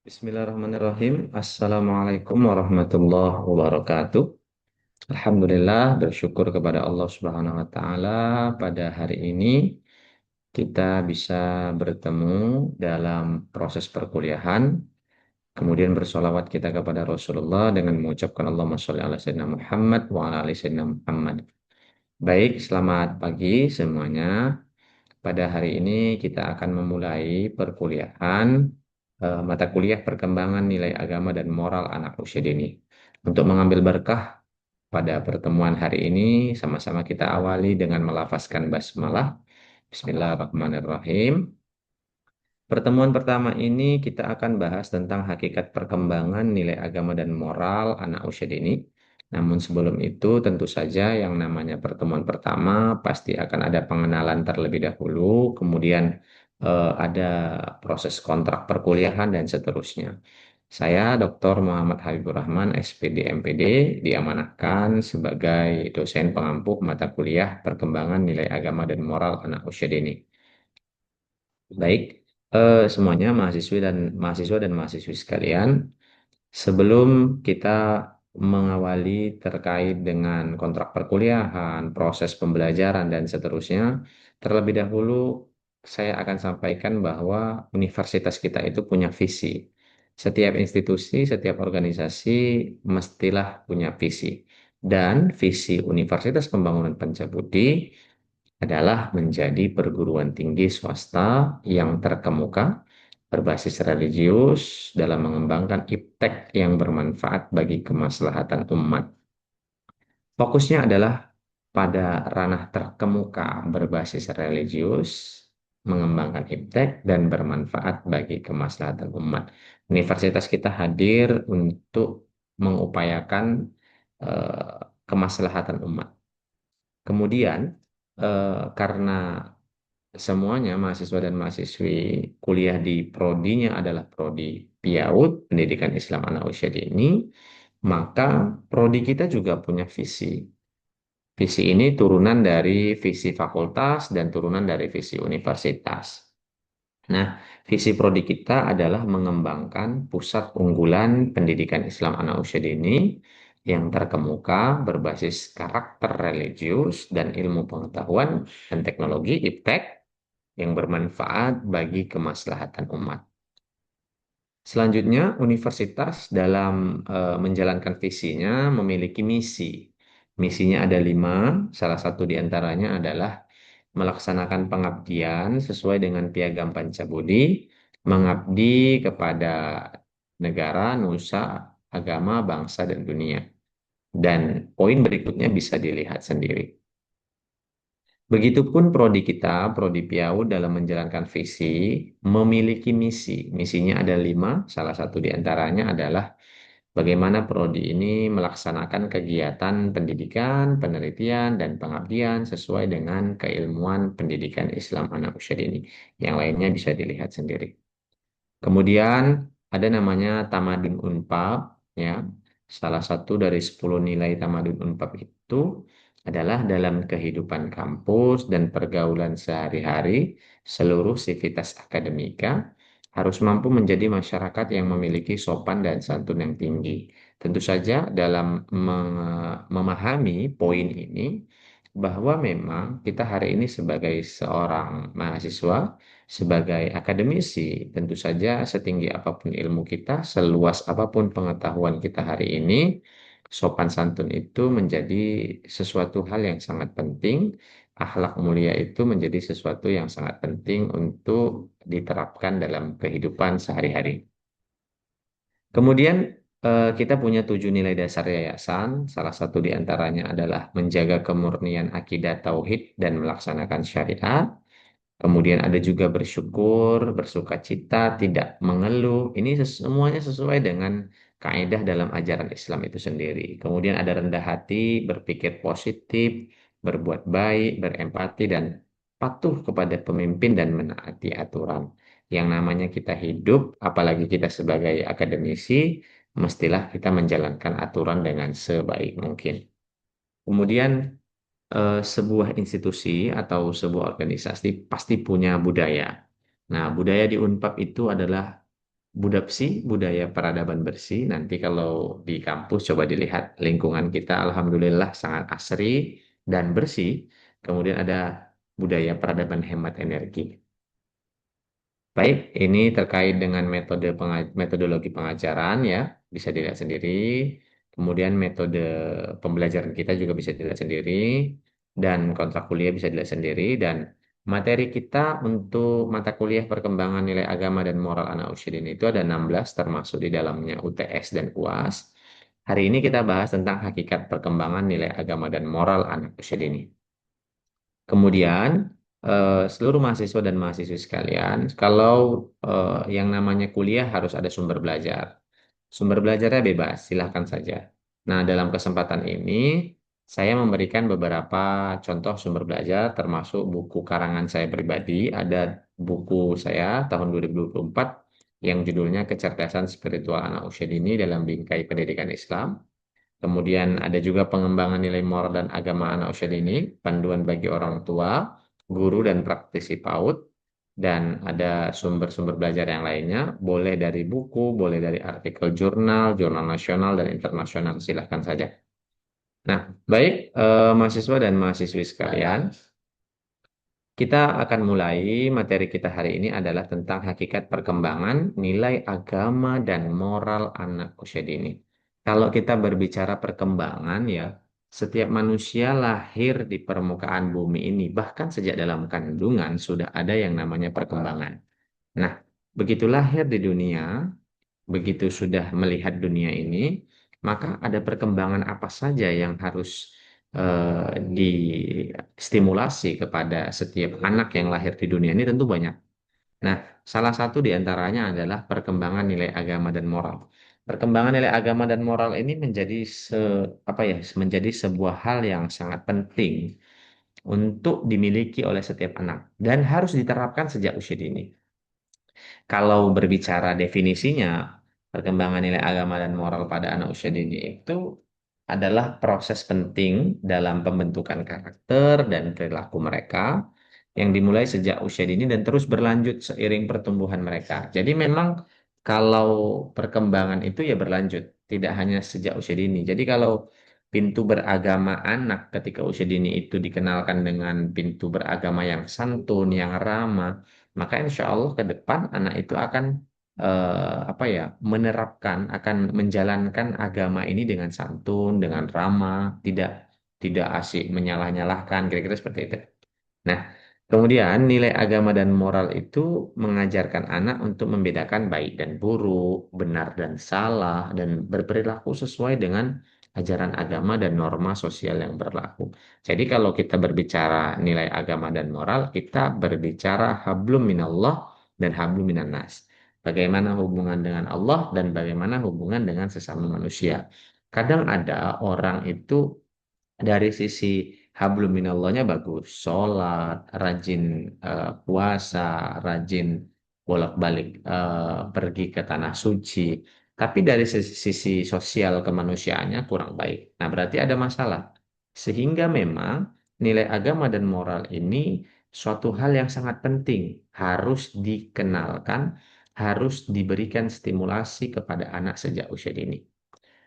Bismillahirrahmanirrahim. Assalamualaikum warahmatullahi wabarakatuh. Alhamdulillah, bersyukur kepada Allah Subhanahu wa Ta'ala. Pada hari ini kita bisa bertemu dalam proses perkuliahan, kemudian bersolawat kita kepada Rasulullah dengan mengucapkan Allahumma sholli ala Sayyidina Muhammad wa ala ali Sayyidina Muhammad. Baik, selamat pagi semuanya. Pada hari ini kita akan memulai perkuliahan mata kuliah perkembangan nilai agama dan moral anak usia dini. Untuk mengambil berkah pada pertemuan hari ini, sama-sama kita awali dengan melafazkan basmalah. Bismillahirrahmanirrahim. Pertemuan pertama ini kita akan bahas tentang hakikat perkembangan nilai agama dan moral anak usia dini. Namun sebelum itu tentu saja yang namanya pertemuan pertama pasti akan ada pengenalan terlebih dahulu, kemudian ada proses kontrak perkuliahan dan seterusnya. Saya Dr. Muhammad Habibur Rahman, SPD MPD, diamanahkan sebagai dosen pengampu mata kuliah perkembangan nilai agama dan moral anak usia dini. Baik, semuanya mahasiswa dan mahasiswi sekalian, sebelum kita mengawali terkait dengan kontrak perkuliahan, proses pembelajaran dan seterusnya, terlebih dahulu saya akan sampaikan bahwa universitas kita itu punya visi. Setiap institusi, setiap organisasi mestilah punya visi. Dan visi Universitas Pembangunan Pancabudi adalah menjadi perguruan tinggi swasta yang terkemuka, berbasis religius dalam mengembangkan iptek yang bermanfaat bagi kemaslahatan umat. Fokusnya adalah pada ranah terkemuka berbasis religius, mengembangkan iptek dan bermanfaat bagi kemaslahatan umat. Universitas kita hadir untuk mengupayakan eh, kemaslahatan umat. Kemudian, karena semuanya mahasiswa dan mahasiswi kuliah di prodinya adalah prodi PIAUD, Pendidikan Islam Anak Usia Dini, maka prodi kita juga punya visi. Visi ini turunan dari visi fakultas dan turunan dari visi universitas. Nah, visi prodi kita adalah mengembangkan pusat unggulan pendidikan Islam anak usia dini yang terkemuka berbasis karakter religius dan ilmu pengetahuan dan teknologi IPTEK yang bermanfaat bagi kemaslahatan umat. Selanjutnya, universitas dalam menjalankan visinya memiliki misi. Misinya ada 5, salah satu di antaranya adalah melaksanakan pengabdian sesuai dengan Piagam Pancabudi, mengabdi kepada negara, nusa, agama, bangsa, dan dunia. Dan poin berikutnya bisa dilihat sendiri. Begitupun prodi kita, prodi PIAU dalam menjalankan visi, memiliki misi. Misinya ada 5, salah satu di antaranya adalah bagaimana prodi ini melaksanakan kegiatan pendidikan, penelitian, dan pengabdian sesuai dengan keilmuan pendidikan Islam anak usia dini. Yang lainnya bisa dilihat sendiri. Kemudian ada namanya Tamadun Unpad, ya. Salah satu dari 10 nilai Tamadun Unpad itu adalah dalam kehidupan kampus dan pergaulan sehari-hari, seluruh sivitas akademika harus mampu menjadi masyarakat yang memiliki sopan dan santun yang tinggi. Tentu saja dalam memahami poin ini, bahwa memang kita hari ini sebagai seorang mahasiswa, sebagai akademisi, tentu saja setinggi apapun ilmu kita, seluas apapun pengetahuan kita hari ini, sopan santun itu menjadi sesuatu hal yang sangat penting. Akhlak mulia itu menjadi sesuatu yang sangat penting untuk diterapkan dalam kehidupan sehari-hari. Kemudian kita punya 7 nilai dasar yayasan. Salah satu di antaranya adalah menjaga kemurnian akidah tauhid dan melaksanakan syariat. Kemudian ada juga bersyukur, bersukacita, tidak mengeluh. Ini semuanya sesuai dengan kaidah dalam ajaran Islam itu sendiri. Kemudian ada rendah hati, berpikir positif, berbuat baik, berempati, dan patuh kepada pemimpin dan menaati aturan. Yang namanya kita hidup, apalagi kita sebagai akademisi, mestilah kita menjalankan aturan dengan sebaik mungkin. Kemudian sebuah institusi atau sebuah organisasi pasti punya budaya. Nah, budaya di Unpad itu adalah Budapsi, budaya peradaban bersih. Nanti kalau di kampus coba dilihat lingkungan kita, alhamdulillah sangat asri dan bersih. Kemudian ada budaya peradaban hemat energi. Baik, ini terkait dengan metodologi pengajaran ya, bisa dilihat sendiri. Kemudian metode pembelajaran kita juga bisa dilihat sendiri, dan kontrak kuliah bisa dilihat sendiri. Dan materi kita untuk mata kuliah perkembangan nilai agama dan moral anak usia dini itu ada 16, termasuk di dalamnya UTS dan UAS. Hari ini kita bahas tentang hakikat perkembangan nilai agama dan moral anak usia dini. Kemudian, seluruh mahasiswa dan mahasiswi sekalian, kalau yang namanya kuliah harus ada sumber belajar. Sumber belajarnya bebas, silahkan saja. Nah, dalam kesempatan ini, saya memberikan beberapa contoh sumber belajar, termasuk buku karangan saya pribadi. Ada buku saya tahun 2024 yang judulnya Kecerdasan Spiritual Anak Usia Dini dalam Bingkai Pendidikan Islam. Kemudian ada juga pengembangan nilai moral dan agama anak usia dini, panduan bagi orang tua, guru dan praktisi PAUD, dan ada sumber-sumber belajar yang lainnya, boleh dari buku, boleh dari artikel jurnal, jurnal nasional dan internasional, silahkan saja. Nah, baik mahasiswa dan mahasiswi sekalian, kita akan mulai materi kita hari ini adalah tentang hakikat perkembangan nilai agama dan moral anak usia dini. Kalau kita berbicara perkembangan ya, setiap manusia lahir di permukaan bumi ini, bahkan sejak dalam kandungan sudah ada yang namanya perkembangan. Nah, begitu lahir di dunia, begitu sudah melihat dunia ini, maka ada perkembangan apa saja yang harus distimulasi kepada setiap anak yang lahir di dunia ini tentu banyak. Nah, salah satu di antaranya adalah perkembangan nilai agama dan moral. Perkembangan nilai agama dan moral ini menjadi apa ya, menjadi sebuah hal yang sangat penting untuk dimiliki oleh setiap anak dan harus diterapkan sejak usia dini. Kalau berbicara definisinya, perkembangan nilai agama dan moral pada anak usia dini itu adalah proses penting dalam pembentukan karakter dan perilaku mereka yang dimulai sejak usia dini dan terus berlanjut seiring pertumbuhan mereka. Jadi memang kalau perkembangan itu ya berlanjut, tidak hanya sejak usia dini. Jadi kalau pintu beragama anak ketika usia dini itu dikenalkan dengan pintu beragama yang santun, yang ramah, maka insya Allah ke depan anak itu akan apa ya menerapkan, akan menjalankan agama ini dengan santun, dengan ramah, tidak tidak asik menyalah-nyalahkan, kira-kira seperti itu. Nah, kemudian nilai agama dan moral itu mengajarkan anak untuk membedakan baik dan buruk, benar dan salah, dan berperilaku sesuai dengan ajaran agama dan norma sosial yang berlaku. Jadi kalau kita berbicara nilai agama dan moral, kita berbicara hablum minallah dan hablum minannas. Bagaimana hubungan dengan Allah dan bagaimana hubungan dengan sesama manusia. Kadang ada orang itu dari sisi hablum minallahnya bagus, sholat, rajin puasa, rajin bolak-balik pergi ke tanah suci. Tapi dari sisi sosial kemanusiaannya kurang baik. Nah, berarti ada masalah. Sehingga memang nilai agama dan moral ini suatu hal yang sangat penting, harus dikenalkan, harus diberikan stimulasi kepada anak sejak usia dini.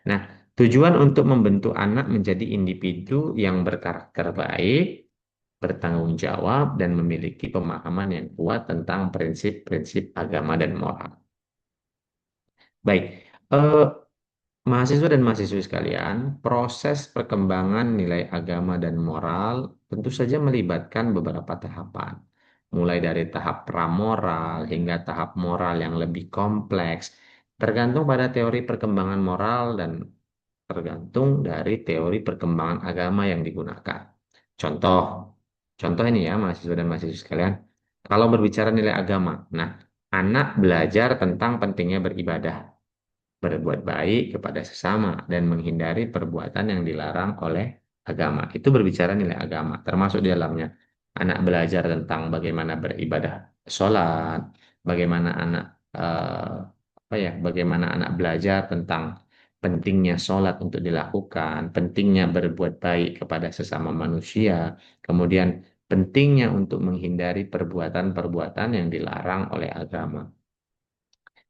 Nah, tujuan untuk membentuk anak menjadi individu yang berkarakter baik, bertanggung jawab, dan memiliki pemahaman yang kuat tentang prinsip-prinsip agama dan moral. Baik, eh, mahasiswa dan mahasiswi sekalian, proses perkembangan nilai agama dan moral tentu saja melibatkan beberapa tahapan. Mulai dari tahap pramoral hingga tahap moral yang lebih kompleks, tergantung pada teori perkembangan moral dan tergantung dari teori perkembangan agama yang digunakan. Contoh, contoh ini ya mahasiswa dan mahasiswa sekalian. Kalau berbicara nilai agama, nah anak belajar tentang pentingnya beribadah, berbuat baik kepada sesama, dan menghindari perbuatan yang dilarang oleh agama. Itu berbicara nilai agama, termasuk di dalamnya. Anak belajar tentang bagaimana beribadah sholat, bagaimana anak apa ya, bagaimana anak belajar tentang pentingnya sholat untuk dilakukan, pentingnya berbuat baik kepada sesama manusia, kemudian pentingnya untuk menghindari perbuatan-perbuatan yang dilarang oleh agama.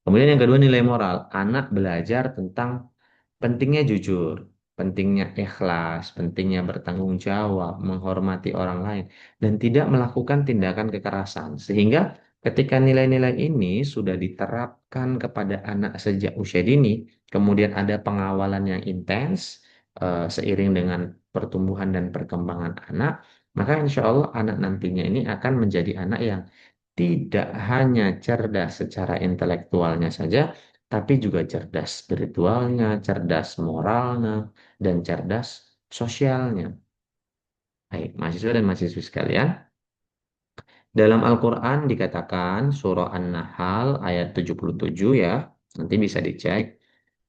Kemudian yang kedua nilai moral. Anak belajar tentang pentingnya jujur, pentingnya ikhlas, pentingnya bertanggung jawab, menghormati orang lain, dan tidak melakukan tindakan kekerasan. Sehingga ketika nilai-nilai ini sudah diterapkan kepada anak sejak usia dini, kemudian ada pengawalan yang intens seiring dengan pertumbuhan dan perkembangan anak, maka insya Allah anak nantinya ini akan menjadi anak yang tidak hanya cerdas secara intelektualnya saja, tapi juga cerdas spiritualnya, cerdas moralnya, dan cerdas sosialnya. Baik, mahasiswa dan mahasiswi sekalian, dalam Al-Quran dikatakan surah An-Nahl ayat 77 ya, nanti bisa dicek.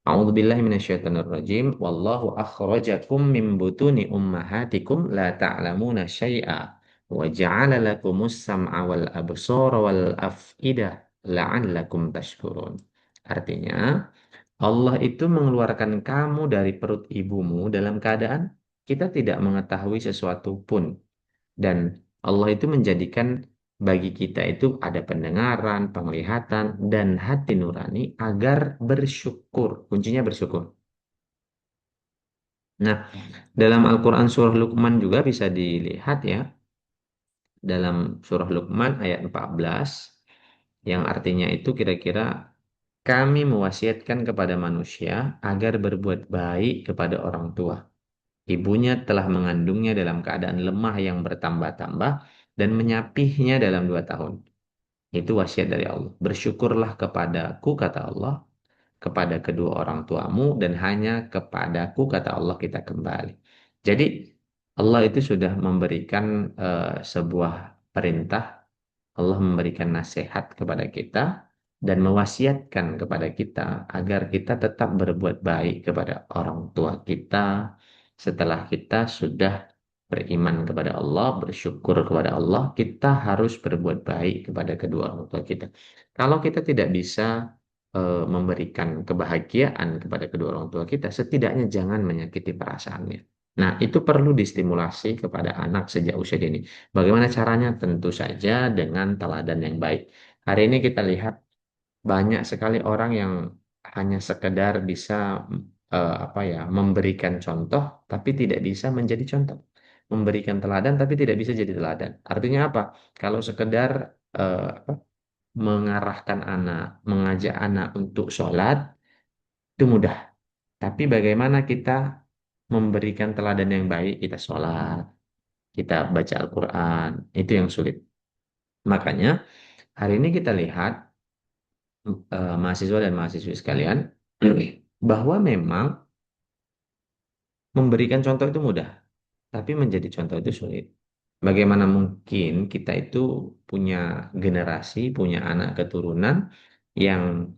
A'udzubillahi minasyaitonirrajim. Wallahu akhrajakum min butuni ummahatikum la ta'lamuna syai'a wa ja'ala lakumus sam'a wal absara wal af'idah la'allakum tashkurun. Artinya, Allah itu mengeluarkan kamu dari perut ibumu dalam keadaan kita tidak mengetahui sesuatu pun. Dan Allah itu menjadikan bagi kita itu ada pendengaran, penglihatan, dan hati nurani agar bersyukur. Kuncinya bersyukur. Nah, dalam Al-Quran surah Luqman juga bisa dilihat ya. Dalam surah Luqman ayat 14, yang artinya itu kira-kira kami mewasiatkan kepada manusia agar berbuat baik kepada orang tua. Ibunya telah mengandungnya dalam keadaan lemah yang bertambah-tambah dan menyapihnya dalam 2 tahun. Itu wasiat dari Allah. Bersyukurlah kepadaku, kata Allah, kepada kedua orang tuamu, dan hanya kepadaku, kata Allah, kita kembali. Jadi, Allah itu sudah memberikan sebuah perintah, Allah memberikan nasihat kepada kita, dan mewasiatkan kepada kita agar kita tetap berbuat baik kepada orang tua kita setelah kita sudah beriman kepada Allah, bersyukur kepada Allah, kita harus berbuat baik kepada kedua orang tua kita. Kalau kita tidak bisa memberikan kebahagiaan kepada kedua orang tua kita, setidaknya jangan menyakiti perasaannya. Nah, itu perlu distimulasi kepada anak sejak usia dini. Bagaimana caranya? Tentu saja dengan teladan yang baik. Hari ini kita lihat banyak sekali orang yang hanya sekedar bisa apa ya, memberikan contoh tapi tidak bisa menjadi contoh. Memberikan teladan tapi tidak bisa jadi teladan. Artinya apa? Kalau sekedar apa, mengarahkan anak, mengajak anak untuk sholat, itu mudah. Tapi bagaimana kita memberikan teladan yang baik, kita sholat, kita baca Al-Quran, itu yang sulit. Makanya hari ini kita lihat mahasiswa dan mahasiswi sekalian, bahwa memang memberikan contoh itu mudah, tapi menjadi contoh itu sulit. Bagaimana mungkin kita itu punya generasi, punya anak keturunan yang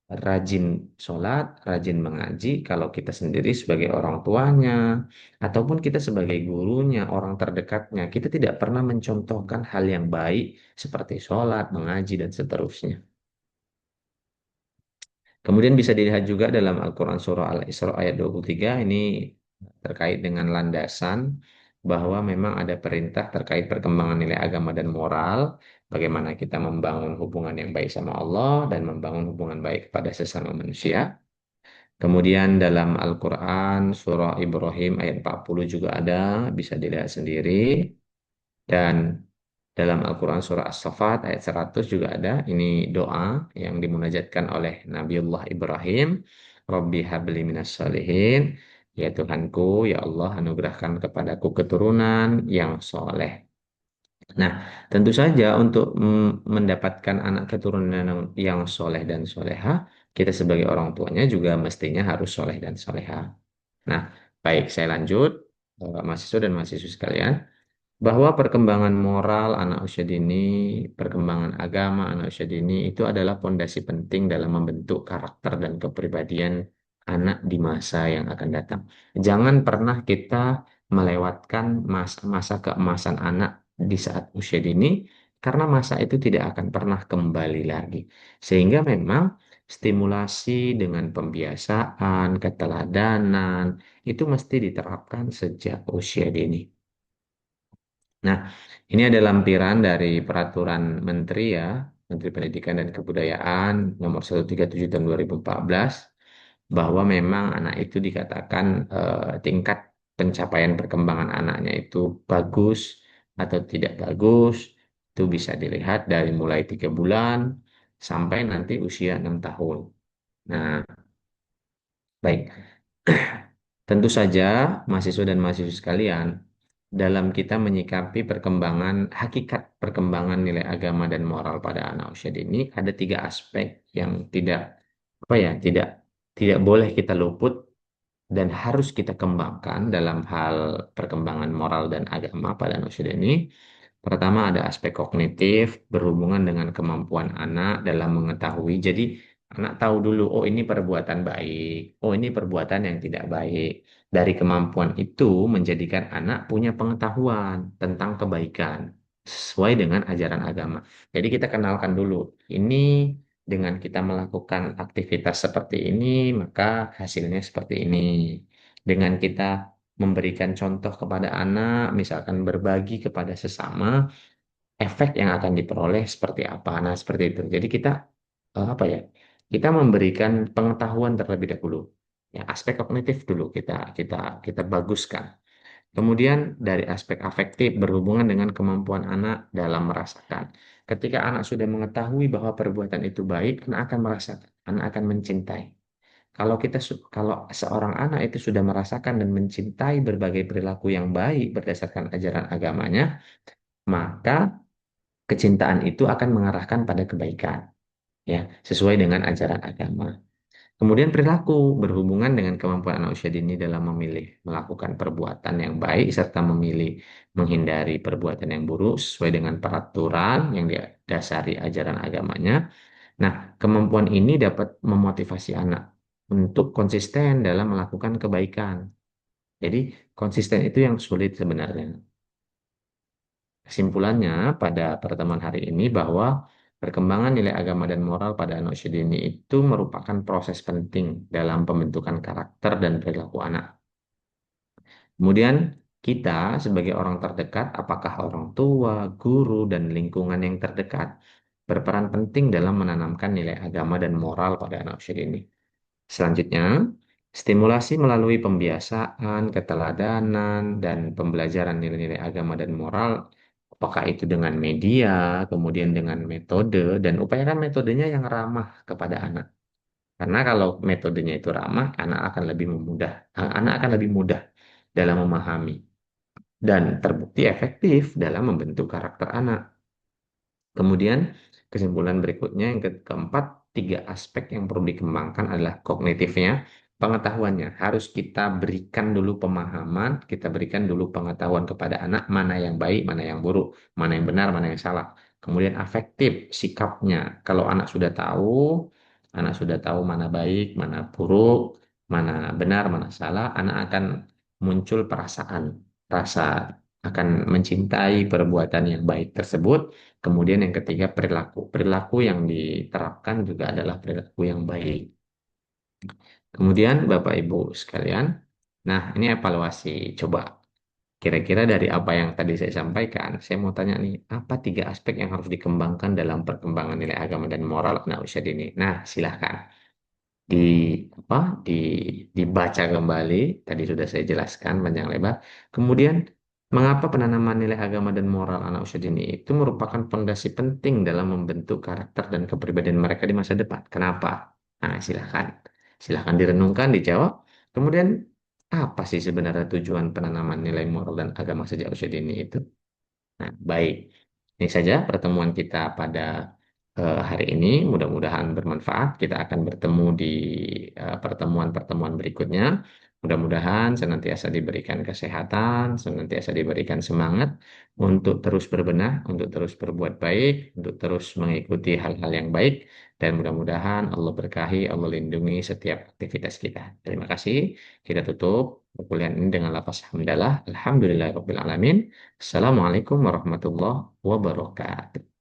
rajin sholat, rajin mengaji, kalau kita sendiri sebagai orang tuanya, ataupun kita sebagai gurunya, orang terdekatnya, kita tidak pernah mencontohkan hal yang baik seperti sholat, mengaji, dan seterusnya. Kemudian bisa dilihat juga dalam Al-Quran Surah Al-Isra ayat 23, ini terkait dengan landasan bahwa memang ada perintah terkait perkembangan nilai agama dan moral, bagaimana kita membangun hubungan yang baik sama Allah dan membangun hubungan baik kepada sesama manusia. Kemudian dalam Al-Quran Surah Ibrahim ayat 40 juga ada, bisa dilihat sendiri. Dan dalam Al-Quran Surah As-Saffat ayat 100 juga ada. Ini doa yang dimunajatkan oleh Nabiullah Ibrahim. Rabbi habli minas salihin. Ya Tuhanku, ya Allah, anugerahkan kepadaku keturunan yang soleh. Nah, tentu saja untuk mendapatkan anak keturunan yang soleh dan soleha, kita sebagai orang tuanya juga mestinya harus soleh dan soleha. Nah, baik, saya lanjut, mahasiswa dan mahasiswi sekalian, bahwa perkembangan moral anak usia dini, perkembangan agama anak usia dini itu adalah fondasi penting dalam membentuk karakter dan kepribadian anak di masa yang akan datang. Jangan pernah kita melewatkan masa-masa keemasan anak di saat usia dini, karena masa itu tidak akan pernah kembali lagi. Sehingga memang stimulasi dengan pembiasaan, keteladanan, itu mesti diterapkan sejak usia dini. Nah, ini ada lampiran dari peraturan menteri ya, Menteri Pendidikan dan Kebudayaan nomor 137 tahun 2014 bahwa memang anak itu dikatakan tingkat pencapaian perkembangan anaknya itu bagus atau tidak bagus itu bisa dilihat dari mulai 3 bulan sampai nanti usia 6 tahun. Nah, baik. Tentu saja, mahasiswa dan mahasiswa sekalian, dalam kita menyikapi perkembangan, hakikat perkembangan nilai agama dan moral pada anak usia dini, ada 3 aspek yang tidak, apa ya, tidak boleh kita luput dan harus kita kembangkan dalam hal perkembangan moral dan agama pada anak usia dini. Pertama ada aspek kognitif berhubungan dengan kemampuan anak dalam mengetahui. Jadi anak tahu dulu, oh ini perbuatan baik, oh ini perbuatan yang tidak baik. Dari kemampuan itu menjadikan anak punya pengetahuan tentang kebaikan sesuai dengan ajaran agama. Jadi kita kenalkan dulu, ini dengan kita melakukan aktivitas seperti ini, maka hasilnya seperti ini. Dengan kita memberikan contoh kepada anak, misalkan berbagi kepada sesama, efek yang akan diperoleh seperti apa. Nah, seperti itu. Jadi kita apa ya? Kita memberikan pengetahuan terlebih dahulu. Ya, aspek kognitif dulu kita baguskan. Kemudian dari aspek afektif berhubungan dengan kemampuan anak dalam merasakan. Ketika anak sudah mengetahui bahwa perbuatan itu baik, anak akan merasakan, anak akan mencintai. Kalau seorang anak itu sudah merasakan dan mencintai berbagai perilaku yang baik berdasarkan ajaran agamanya, maka kecintaan itu akan mengarahkan pada kebaikan, ya, sesuai dengan ajaran agama. Kemudian perilaku berhubungan dengan kemampuan anak usia dini dalam memilih melakukan perbuatan yang baik serta memilih menghindari perbuatan yang buruk sesuai dengan peraturan yang didasari ajaran agamanya. Nah, kemampuan ini dapat memotivasi anak untuk konsisten dalam melakukan kebaikan. Jadi, konsisten itu yang sulit sebenarnya. Kesimpulannya pada pertemuan hari ini bahwa perkembangan nilai agama dan moral pada anak usia dini itu merupakan proses penting dalam pembentukan karakter dan perilaku anak. Kemudian kita sebagai orang terdekat, apakah orang tua, guru, dan lingkungan yang terdekat, berperan penting dalam menanamkan nilai agama dan moral pada anak usia dini. Selanjutnya, stimulasi melalui pembiasaan, keteladanan, dan pembelajaran nilai-nilai agama dan moral, apakah itu dengan media, kemudian dengan metode, dan upayakan metodenya yang ramah kepada anak. Karena kalau metodenya itu ramah, anak akan lebih mudah dalam memahami dan terbukti efektif dalam membentuk karakter anak. Kemudian kesimpulan berikutnya yang keempat, 3 aspek yang perlu dikembangkan adalah kognitifnya, pengetahuannya. Harus kita berikan dulu pemahaman, kita berikan dulu pengetahuan kepada anak mana yang baik, mana yang buruk, mana yang benar, mana yang salah. Kemudian afektif, sikapnya. Kalau anak sudah tahu mana baik, mana buruk, mana benar, mana salah, anak akan muncul perasaan, rasa akan mencintai perbuatan yang baik tersebut. Kemudian yang ketiga perilaku. Perilaku yang diterapkan juga adalah perilaku yang baik. Kemudian Bapak Ibu sekalian, nah ini evaluasi. Coba kira-kira dari apa yang tadi saya sampaikan, saya mau tanya nih, apa 3 aspek yang harus dikembangkan dalam perkembangan nilai agama dan moral anak usia dini? Nah, silahkan di apa di dibaca kembali. Tadi sudah saya jelaskan panjang lebar. Kemudian mengapa penanaman nilai agama dan moral anak usia dini itu merupakan fondasi penting dalam membentuk karakter dan kepribadian mereka di masa depan? Kenapa? Nah, silahkan direnungkan, dijawab. Kemudian apa sih sebenarnya tujuan penanaman nilai moral dan agama sejak usia dini itu? Nah, baik. Ini saja pertemuan kita pada hari ini. Mudah-mudahan bermanfaat. Kita akan bertemu di pertemuan-pertemuan berikutnya. Mudah-mudahan senantiasa diberikan kesehatan, senantiasa diberikan semangat untuk terus berbenah, untuk terus berbuat baik, untuk terus mengikuti hal-hal yang baik. Dan mudah-mudahan Allah berkahi, Allah lindungi setiap aktivitas kita. Terima kasih. Kita tutup perkuliahan ini dengan lafaz hamdalah. Alhamdulillahirrahmanirrahim. Assalamualaikum warahmatullahi wabarakatuh.